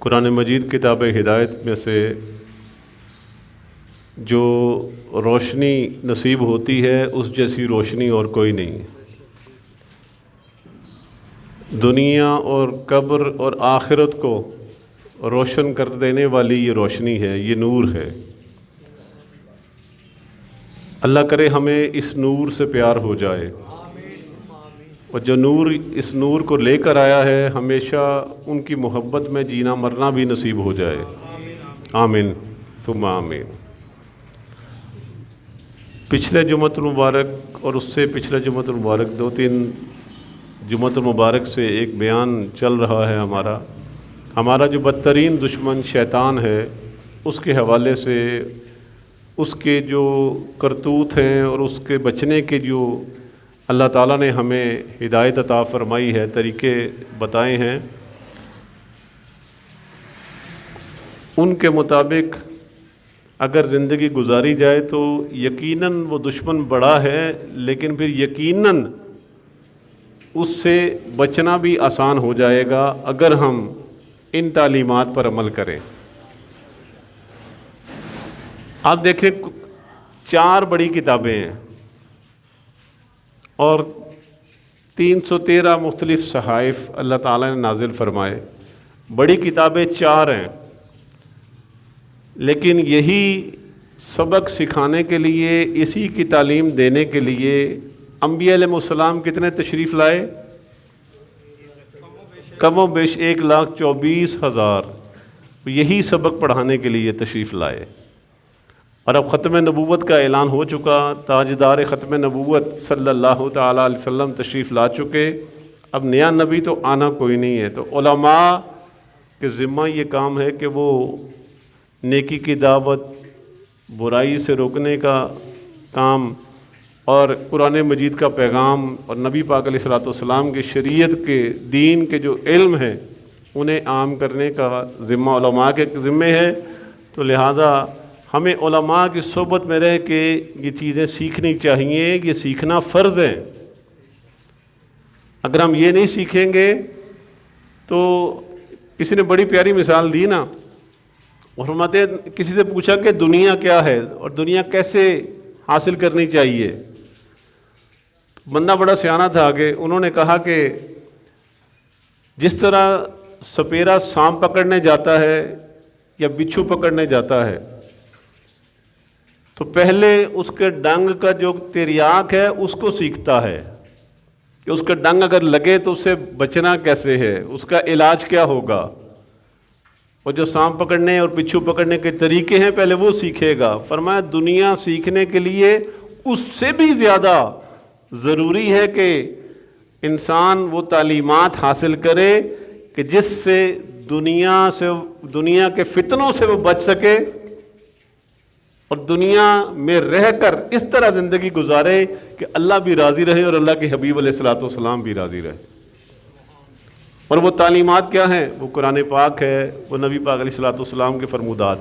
قرآن مجید کتاب ہدایت میں سے جو روشنی نصیب ہوتی ہے اس جیسی روشنی اور کوئی نہیں۔ دنیا اور قبر اور آخرت کو روشن کر دینے والی یہ روشنی ہے، یہ نور ہے۔ اللہ کرے ہمیں اس نور سے پیار ہو جائے، اور جو نور اس نور کو لے کر آیا ہے ہمیشہ ان کی محبت میں جینا مرنا بھی نصیب ہو جائے، آمین ثم آمین۔ پچھلے جمعۃ المبارک اور اس سے پچھلے جمعۃ المبارک 2-3 جمعۃ المبارک سے ایک بیان چل رہا ہے ہمارا جو بدترین دشمن شیطان ہے اس کے حوالے سے، اس کے جو کرتوت ہیں اور اس کے بچنے کے جو اللہ تعالیٰ نے ہمیں ہدایت عطا فرمائی ہے، طریقے بتائے ہیں، ان کے مطابق اگر زندگی گزاری جائے تو یقیناً وہ دشمن بڑا ہے، لیکن پھر یقیناً اس سے بچنا بھی آسان ہو جائے گا اگر ہم ان تعلیمات پر عمل کریں۔ آپ دیکھیں 4 بڑی کتابیں ہیں اور 313 مختلف صحائف اللہ تعالیٰ نے نازل فرمائے۔ بڑی کتابیں 4 ہیں، لیکن یہی سبق سکھانے کے لیے، اسی کی تعلیم دینے کے لیے انبیاء علیہ السلام کتنے تشریف لائے؟ کم و بیش 1,24,000 یہی سبق پڑھانے کے لیے تشریف لائے۔ اور اب ختم نبوت کا اعلان ہو چکا، تاجدار ختم نبوت صلی اللہ تعالیٰ علیہ وسلم تشریف لا چکے، اب نیا نبی تو آنا کوئی نہیں ہے۔ تو علماء کے ذمہ یہ کام ہے کہ وہ نیکی کی دعوت، برائی سے روکنے کا کام اور قرآن مجید کا پیغام اور نبی پاک علیہ الصلوۃ والسلام کی شریعت کے دین کے جو علم ہے انہیں عام کرنے کا ذمہ علماء کے ذمہ ہے۔ تو لہٰذا ہمیں علماء کی صحبت میں رہ کے یہ چیزیں سیکھنی چاہیے، یہ سیکھنا فرض ہے۔ اگر ہم یہ نہیں سیکھیں گے تو کسی نے بڑی پیاری مثال دی نا، اور فرماتے ہیں کسی سے پوچھا کہ دنیا کیا ہے اور دنیا کیسے حاصل کرنی چاہیے، بندہ بڑا سیانہ تھا آگے، انہوں نے کہا کہ جس طرح سپیرا سانپ پکڑنے جاتا ہے یا بچھو پکڑنے جاتا ہے تو پہلے اس کے ڈنگ کا جو تریاک ہے اس کو سیکھتا ہے کہ اس کا ڈنگ اگر لگے تو اس سے بچنا کیسے ہے، اس کا علاج کیا ہوگا، اور جو سانپ پکڑنے اور بچھو پکڑنے کے طریقے ہیں پہلے وہ سیکھے گا۔ فرمایا دنیا سیکھنے کے لیے اس سے بھی زیادہ ضروری ہے کہ انسان وہ تعلیمات حاصل کرے کہ جس سے دنیا کے فتنوں سے وہ بچ سکے اور دنیا میں رہ کر اس طرح زندگی گزارے کہ اللہ بھی راضی رہے اور اللہ کے حبیب علیہ الصلوۃ والسلام بھی راضی رہے۔ اور وہ تعلیمات کیا ہیں؟ وہ قرآن پاک ہے، وہ نبی پاک علیہ الصلوۃ والسلام کے فرمودات۔